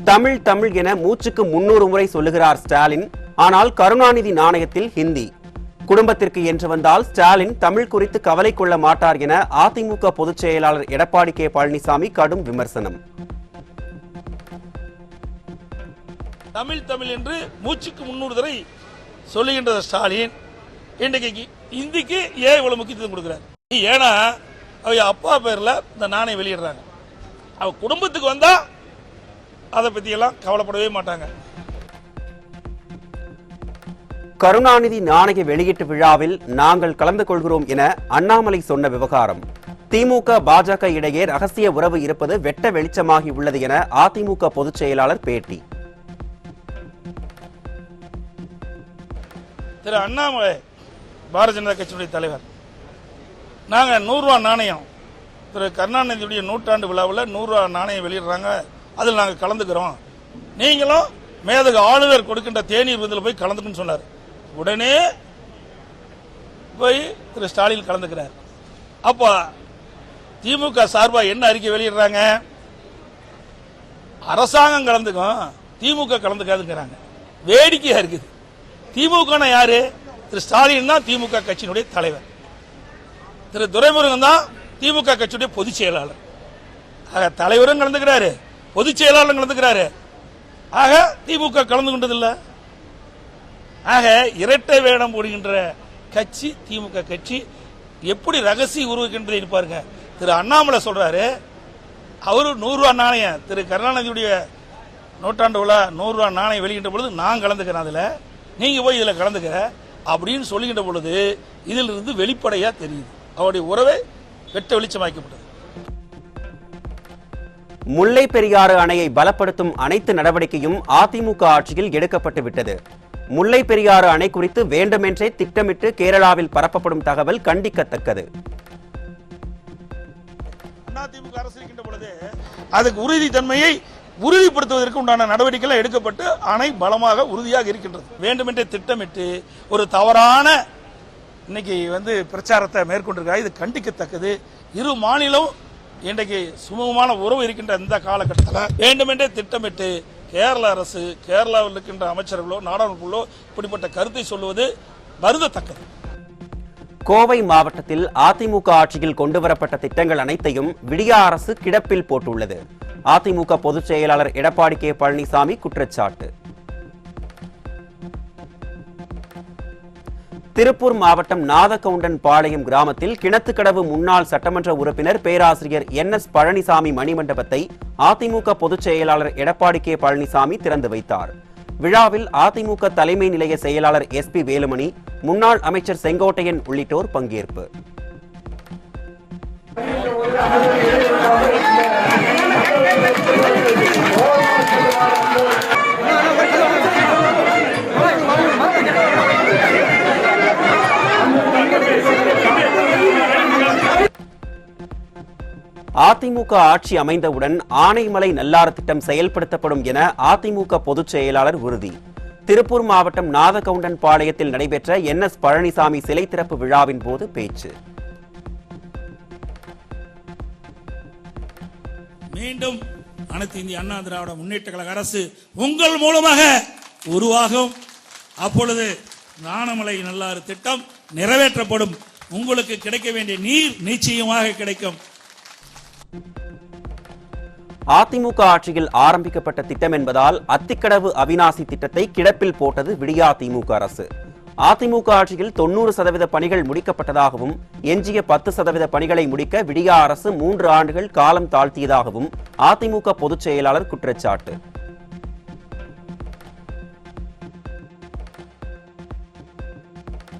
தமிழ் தமிழ் என மூச்சுக்கு 300 முறை சொல்லுகிறார் ஸ்டாலின். ஆனால் கருணாநிதி நாணயத்தில் ஹிந்தி. குடும்பத்திற்கு என்று வந்தால் ஸ்டாலின் தமிழ் குறித்து கவலை கொள்ள மாட்டார் என அதிமுக பொதுச் செயலாளர் எடப்பாடி கே பழனிசாமி கடும் விமர்சனம். தமிழ் தமிழ் என்று மூச்சுக்கு 300 தடவை சொல்லுகின்ற ஸ்டாலின் இன்றைக்கு இந்திக்கு ஏன் இவ்வளவு முக்கியத்துவம் கொடுக்கிறார்? ஏன்னா அவங்க அப்பா பேர்ல இந்த நாணயம் வெளியிடுறாங்க. அவ குடும்பத்துக்கு வந்தா அதை பத்தி எல்லாம் கவலைப்படவே மாட்டாங்க. கருணாநிதி நாணய வெளியீட்டு விழாவில் நாங்கள் கலந்து கொள்கிறோம் என அண்ணாமலை சொன்ன விவகாரம். திமுக பாஜக இடையே ரகசிய உறவு இருப்பது வெட்ட வெளிச்சமாகி உள்ளது என அதிமுக பொதுச் செயலாளர் பேட்டி. திரு அண்ணாமலை பாரதிய ஜனதா கட்சியினுடைய தலைவர், நாங்க 100 ரூபா நாணயம் திரு கருணாநிதியுடைய 100ஆண்டு விழாவில் 100 ரூபா நாணயம் வெளியிடுறாங்க, அதில் நாங்கள் கலந்துக்கிறோம், நீங்களும் மேதகு ஆளுநர் கொடுக்கின்ற தேநீர் விருந்தில் போய் கலந்துக்குன்னு சொன்னார். உடனே போய் திரு ஸ்டாலின் கலந்துக்கிறார். அப்ப திமுக சார்பாக என்ன அறிக்கை வெளியிடுறாங்க? அரசாங்கம் கலந்துக்கும், திமுக கலந்துக்காதுங்கிறாங்க. வேடிக்கையா இருக்குது. திமுக யாரு? திரு ஸ்டாலின் தான் திமுக கட்சியினுடைய தலைவர். திரு துரைமுருகன் தான் திமுக கட்சியுடைய பொதுச் செயலாளர். ஆக தலைவரும் கலந்துக்கிறாரு, பொதுச் செயலாளரும் கலந்துக்கிறாரு. ஆக திமுக கலந்து கொண்டதில்லை. ஆக இரட்டை வேடம் போடுகின்ற கட்சி திமுக கட்சி. எப்படி ரகசிய உருவாக்கின்றதை இருப்பாருங்க. திரு அண்ணாமலை சொல்றாரு, அவரு 100 ரூபா நாணயம் திரு கருணாநிதியுடைய 100ஆண்டு விழா 100 ரூபா நாணயம் வெளியிட்ட பொழுது நான் கலந்துக்கிறேன், அதுல நீங்க போய் இதுல கலந்துக்க அப்படின்னு சொல்லுகின்ற பொழுது இதில் இருந்து வெளிப்படையா தெரியுது அவருடைய உறவை வெட்ட வெளிச்சமாக்கப்பட்டது. முல்லை பெரியாறு அணையை பலப்படுத்தும் அனைத்து நடவடிக்கையும் அதிமுக ஆட்சியில் எடுக்கப்பட்டு விட்டது. முல்லை பெரியாறு அணை குறித்து வேண்டுமென்றே திட்டமிட்டு கேரளாவில் பரப்பப்படும் தகவல் கண்டிக்கத்தக்கது. அதிமுக அரசு இருக்கின்ற பொழுது அதுக்கு உறுதித்தன்மையை உறுதிப்படுத்துவதற்கு உண்டான நடவடிக்கைகள் எடுக்கப்பட்டு அணை பலமாக உறுதியாக இருக்கின்றது. வேண்டுமென்றே திட்டமிட்டு ஒரு தவறான இன்னைக்கு பிரச்சாரத்தை மேற்கொண்டிருக்கிறார். இது கண்டிக்கத்தக்கது. இரு மாநிலம் இன்றைக்கு சுமூகமான உறவு இருக்கின்ற இந்த காலகட்டத்தில் வேண்டுமென்றே திட்டமிட்டு கேரள அரசு, கேரளாவில் இருக்கின்ற அமைச்சர்களோ நாடாளுமன்றங்களோ இப்படிப்பட்ட கருத்தை சொல்லுவது வருந்தத்தக்கது. கோவை மாவட்டத்தில் அதிமுக ஆட்சியில் கொண்டுவரப்பட்ட திட்டங்கள் அனைத்தையும் விடியா அரசு கிடப்பில் போட்டுள்ளது. அதிமுக பொதுச் செயலாளர் எடப்பாடி கே பழனிசாமி குற்றச்சாட்டு. திருப்பூர் மாவட்டம் நாதகவுண்டன் பாளையம் கிராமத்தில் கிணத்துக்கடவு முன்னாள் சட்டமன்ற உறுப்பினர் பேராசிரியர் NS பழனிசாமி மணிமண்டபத்தை அதிமுக பொதுச் செயலாளர் எடப்பாடி கே பழனிசாமி திறந்து வைத்தார். விழாவில் அதிமுக தலைமை நிலைய செயலாளர் SP வேலுமணி, முன்னாள் அமைச்சர் செங்கோட்டையன் உள்ளிட்டோர் பங்கேற்பு. அதிமுக ஆட்சி அமைந்தவுடன் ஆனைமலை நல்லாறு திட்டம் செயல்படுத்தப்படும் என அதிமுக பொதுச் செயலாளர் உறுதி. திருப்பூர் மாவட்டம் நாதகவுண்டன் பாளையத்தில் நடைபெற்ற NS பழனிசாமி சிலை திறப்பு விழாவின் போது பேச்சு. மீண்டும் அனைத்து இந்திய அண்ணா திராவிட முன்னேற்ற கழக அரசு உங்கள் மூலமாக உருவாகும். அப்பொழுது ஆனைமலை நல்லாறு திட்டம் நிறைவேற்றப்படும். உங்களுக்கு கிடைக்க வேண்டிய நீர் நிச்சயமாக கிடைக்கும். அதிமுக ஆட்சியில் ஆரம்பிக்கப்பட்ட திட்டம் என்பதால் அத்திக்கடவு அவிநாசி திட்டத்தை கிடப்பில் போட்டது விடியா திமுக அரசு. அதிமுக ஆட்சியில் 90% பணிகள் முடிக்கப்பட்டதாகவும் எஞ்சிய 10% பணிகளை முடிக்க விடியா அரசு 3 ஆண்டுகள் காலம் தாழ்த்தியதாகவும் அதிமுக பொதுச் செயலாளர் குற்றச்சாட்டு.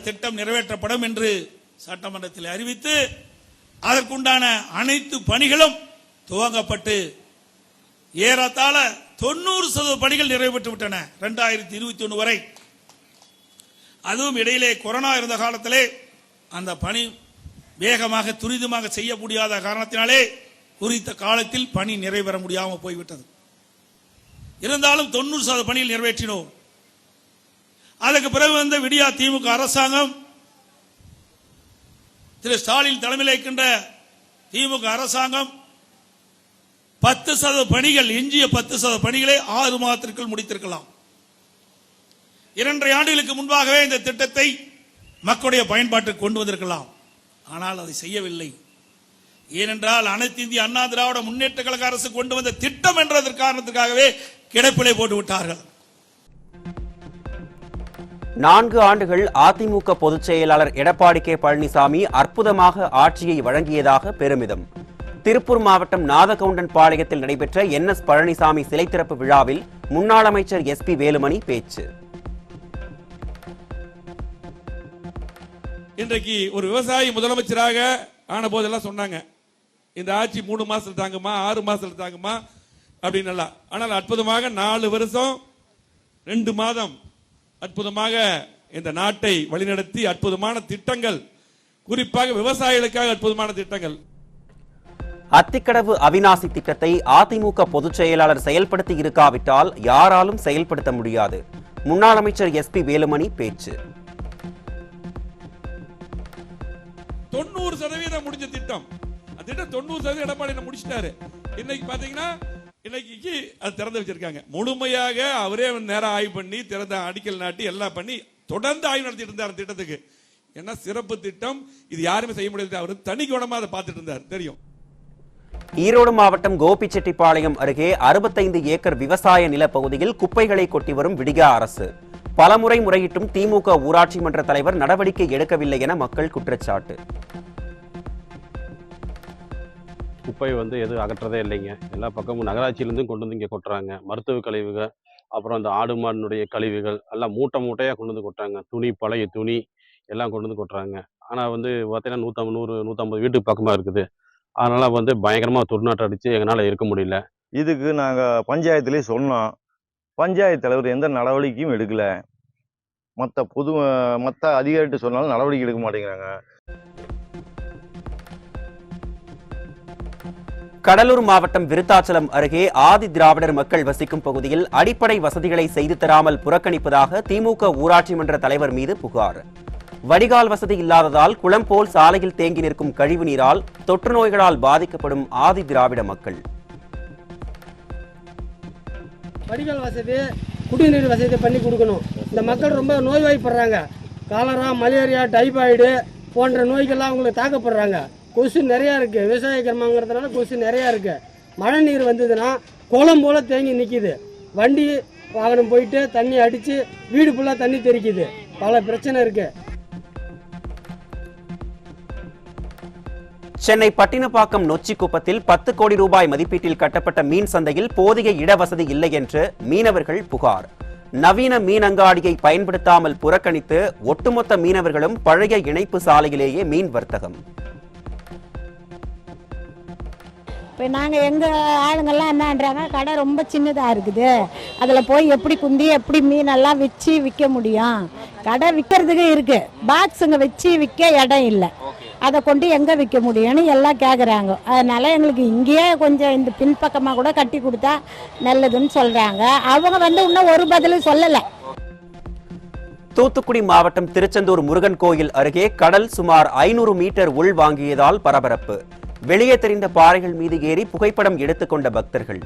திட்டம் நிறைவேற்றப்படும் என்று சட்டமன்றத்தில் அறிவித்து அதற்குண்டான அனைத்து பணிகளும் துவங்கப்பட்டு ஏறத்தாழ 90% பணிகள் நிறைவேற்று விட்டன 2021 வரை. அதுவும் இடையிலே கொரோனா இருந்த காலத்திலே அந்த பணி வேகமாக துரிதமாக செய்ய முடியாத காரணத்தினாலே குறித்த காலத்தில் பணி நிறைவேற முடியாமல் போய்விட்டது. இருந்தாலும் 90% பணிகள் நிறைவேற்றினோம். அதுக்கு பிறகு விடியா திமுக அரசாங்கம், திரு ஸ்டாலின் தலைமையில் இருக்கின்ற திமுக அரசாங்கம் 10% பணிகள், எஞ்சிய 10% பணிகளை 6 மாதத்திற்குள் முடித்திருக்கலாம். 2.5 ஆண்டுகளுக்கு முன்பாகவே இந்த திட்டத்தை மக்களுடைய பயன்பாட்டுக்கு கொண்டு வந்திருக்கலாம். ஆனால் அதை செய்யவில்லை. ஏனென்றால் அனைத்து இந்திய அண்ணா திராவிட முன்னேற்ற கழக அரசு கொண்டு வந்த திட்டம் என்ற காரணத்துக்காகவே கிடப்பிலை போட்டு விட்டார்கள். 4 ஆண்டுகள் அதிமுக பொதுச் செயலாளர் எடப்பாடி கே பழனிசாமி அற்புதமாக ஆட்சியை வழங்கியதாக பெருமிதம். திருப்பூர் மாவட்டம் நாதகவுண்டன் பாளையத்தில் நடைபெற்ற NS பழனிசாமி சிலை திறப்பு விழாவில் முன்னாள் அமைச்சர் SP வேலுமணி பேச்சு. இன்றைக்கு ஒரு விவசாயி முதலமைச்சராக ஆன போதெல்லாம் சொன்னாங்க, இந்த ஆட்சி 3 மாசத்துல தாங்குமா, 6 மாசத்துல தாங்குமா அப்படின்னு. ஆனால் அற்புதமாக 4 வருஷம் 2 மாதம் அற்புதமாக இந்த நாட்டை வழிநடத்தி அற்புதமான திட்டங்கள், குறிப்பாக விவசாயிகளுக்காக அற்புதமான திட்டங்கள். அத்திக்கடவு அவிநாசி திட்டத்தை அதிமுக பொதுச் செயலாளர் செயல்படுத்தி இருக்காவிட்டால் யாராலும் செயல்படுத்த முடியாது. முன்னாள் அமைச்சர் SP வேலுமணி பேச்சு. 90% முடிஞ்ச திட்டம். அந்த திட்டம் 90% எடப்பாடி முடிச்சிட்டாரு. இன்னைக்கு பாத்தீங்கன்னா இன்னைக்கு அது திறந்து வச்சிருக்காங்க. முழுமையாக அவரே நேரம் ஆய்வு பண்ணி திறந்த அடிக்கல் நாட்டி எல்லாம் பண்ணி தொடர்ந்து ஆய்வு நடத்திட்டு இருந்தார் திட்டத்துக்கு. ஏன்னா சிறப்பு திட்டம், இது யாருமே செய்ய முடியாது. அவர் தனி கவனமா அதை பார்த்துட்டு இருந்தார், தெரியும். ஈரோடு மாவட்டம் கோபிச்செட்டிப்பாளையம் அருகே 65 ஏக்கர் விவசாய நிலப்பகுதியில் குப்பைகளை கொட்டி வரும் விடியா அரசு. பலமுறை முறையிட்டும் திமுக ஊராட்சி மன்ற தலைவர் நடவடிக்கை எடுக்கவில்லை என மக்கள் குற்றச்சாட்டு. குப்பை எதுவும் அகற்றதே இல்லைங்க. எல்லா பக்கமும் நகராட்சியிலேருந்தும் கொண்டு வந்து இங்கே கொட்டுறாங்க. மருத்துவ கழிவுகள், அப்புறம் அந்த ஆடு மாடினுடைய கழிவுகள் எல்லாம் மூட்டை மூட்டையாக கொண்டு வந்து கொட்டுறாங்க. துணி, பழைய துணி எல்லாம் கொண்டு வந்து கொட்டுறாங்க. ஆனால் பார்த்தீங்கன்னா 150 வீட்டுக்கு பக்கமாக இருக்குது. அதனால் பயங்கரமாக துர்நாற்றம் அடித்து எங்களால் இருக்க முடியல. இதுக்கு நாங்கள் பஞ்சாயத்துலேயே சொன்னோம். பஞ்சாயத்து தலைவர் எந்த நடவடிக்கையும் எடுக்கலை. மற்ற அதிகாரிகிட்ட சொன்னாலும் நடவடிக்கை எடுக்க மாட்டேங்கிறாங்க. கடலூர் மாவட்டம் விருத்தாச்சலம் அருகே ஆதி திராவிடர் மக்கள் வசிக்கும் பகுதியில் அடிப்படை வசதிகளை செய்து தராமல் புறக்கணிப்பதாக திமுக ஊராட்சி மன்ற தலைவர் மீது புகார். வடிகால் வசதி இல்லாததால் குளம் போல் சாலையில் தேங்கி நிற்கும் கழிவு நீரால் தொற்று நோய்களால் பாதிக்கப்படும் ஆதி திராவிட மக்கள். வடிகால் வசதி, குடிநீர் வசதி பண்ணி கொடுக்கணும். இந்த மக்கள் ரொம்ப நோய்வாய்ப்படுறாங்க. காலரா, மலேரியா, டைபாய்டு போன்ற நோய்கள்லாம் அவங்களுக்கு தாக்கப்படுறாங்க. கொசு நிறையா இருக்குது. விவசாய கிராமங்கிறதுனால கொசு நிறையா இருக்குது. மழை நீர் வந்ததுன்னா குளம் போல் தேங்கி நிற்கிது. வண்டி வாகனம் போயிட்டு தண்ணி அடித்து வீடு ஃபுல்லாக தண்ணி தெறிக்குது. பல பிரச்சனை இருக்குது. சென்னை பட்டினப்பாக்கம் நொச்சிக்குப்பத்தில் 10 கோடி ரூபாய் மதிப்பீட்டில் கட்டப்பட்ட மீன் சந்தையில் போதிய இடவசதி இல்லை என்று மீனவர்கள் புகார். நவீன மீன் அங்காடியை பயன்படுத்தாமல் புறக்கணித்து ஒட்டுமொத்த மீனவர்களும் பழைய இணைப்பு சாலையிலேயே மீன் வர்த்தகம். இப்போ நாங்கள் எங்கள் ஆளுங்கள்லாம் என்னன்றாங்க, கடை ரொம்ப சின்னதாக இருக்குது, அதில் போய் எப்படி குந்தி எப்படி மீனெல்லாம் வச்சு விற்க முடியும்? கடை விற்கிறதுக்கு இருக்குது, பாக்ஸுங்க வச்சு விற்க இடம் இல்லை, அதை கொண்டு எங்கே விற்க முடியும்னு எல்லாம் கேட்குறாங்க. அதனால் எங்களுக்கு இங்கேயே கொஞ்சம் இந்த பின்பக்கமாக கூட கட்டி கொடுத்தா நல்லதுன்னு சொல்கிறாங்க. அவங்க இன்னும் ஒரு பதிலும் சொல்லலை. தூத்துக்குடி மாவட்டம் திருச்செந்தூர் முருகன் கோயில் அருகே கடல் சுமார் 500 மீட்டர் உள் வாங்கியதால் பரபரப்பு. வெளியே தெரிந்த பாறைகள் மீது ஏறி புகைப்படம் எடுத்துக்கொண்ட பக்தர்கள்.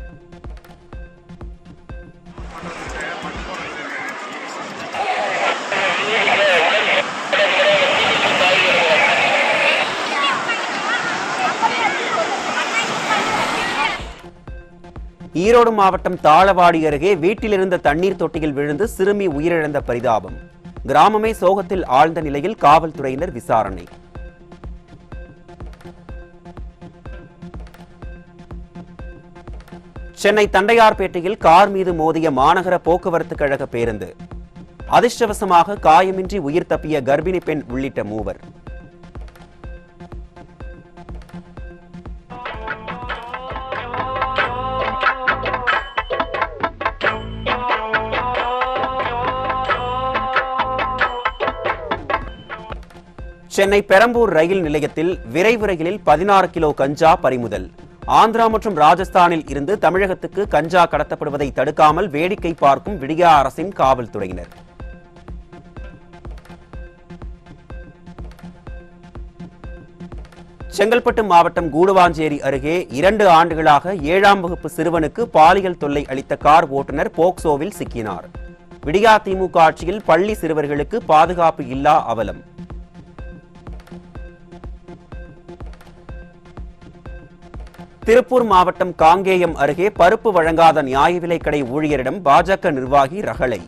ஈரோடு மாவட்டம் தாளவாடி அருகே வீட்டில் இருந்த தண்ணீர் தொட்டியில் விழுந்து சிறுமி உயிரிழந்த பரிதாபம். கிராமமே சோகத்தில் ஆழ்ந்த நிலையில் காவல்துறையினர் விசாரணை. சென்னை தண்டையார்பேட்டையில் கார் மீது மோதிய மாநகர போக்குவரத்து கழக பேருந்து. அதிர்ஷ்டவசமாக காயமின்றி உயிர் தப்பிய கர்ப்பிணி பெண் உள்ளிட்ட 3. சென்னை பெரம்பூர் ரயில் நிலையத்தில் விரைவு ரயிலில் 16 கிலோ கஞ்சா பறிமுதல். ஆந்திரா மற்றும் ராஜஸ்தானில் இருந்து தமிழகத்துக்கு கஞ்சா கடத்தப்படுவதை தடுக்காமல் வேடிக்கை பார்க்கும் விடியா அரசின் காவல்துறையினர். செங்கல்பட்டு மாவட்டம் கூடுவாஞ்சேரி அருகே 2 ஆண்டுகளாக 7ஆம் வகுப்பு சிறுவனுக்கு பாலியல் தொல்லை அளித்த கார் ஓட்டுநர் போக்சோவில் சிக்கினார். விடியா திமுக ஆட்சியில் பள்ளி சிறுவர்களுக்கு பாதுகாப்பு இல்லா அவலம். திருப்பூர் மாவட்டம் காங்கேயம் அருகே பருப்பு வழங்காத நியாய விலைக் கடை ஊழியரிடம் பாஜக நிர்வாகி ரகளை.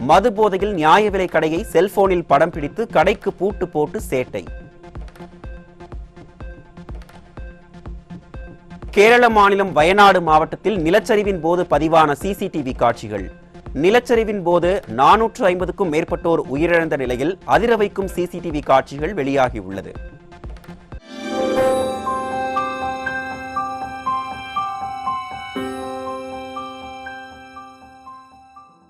மது போதையில் நியாய விலைக் கடையை செல்போனில் படம் பிடித்து கடைக்கு பூட்டு போட்டு சேட்டை. கேரள மாநிலம் வயநாடு மாவட்டத்தில் நிலச்சரிவின் போது பதிவான சிசிடிவி காட்சிகள். நிலச்சரிவின் போது 450க்கும் மேற்பட்டோர் உயிரிழந்த நிலையில் அதிர வைக்கும் சிசிடிவி காட்சிகள் வெளியாகியுள்ளது.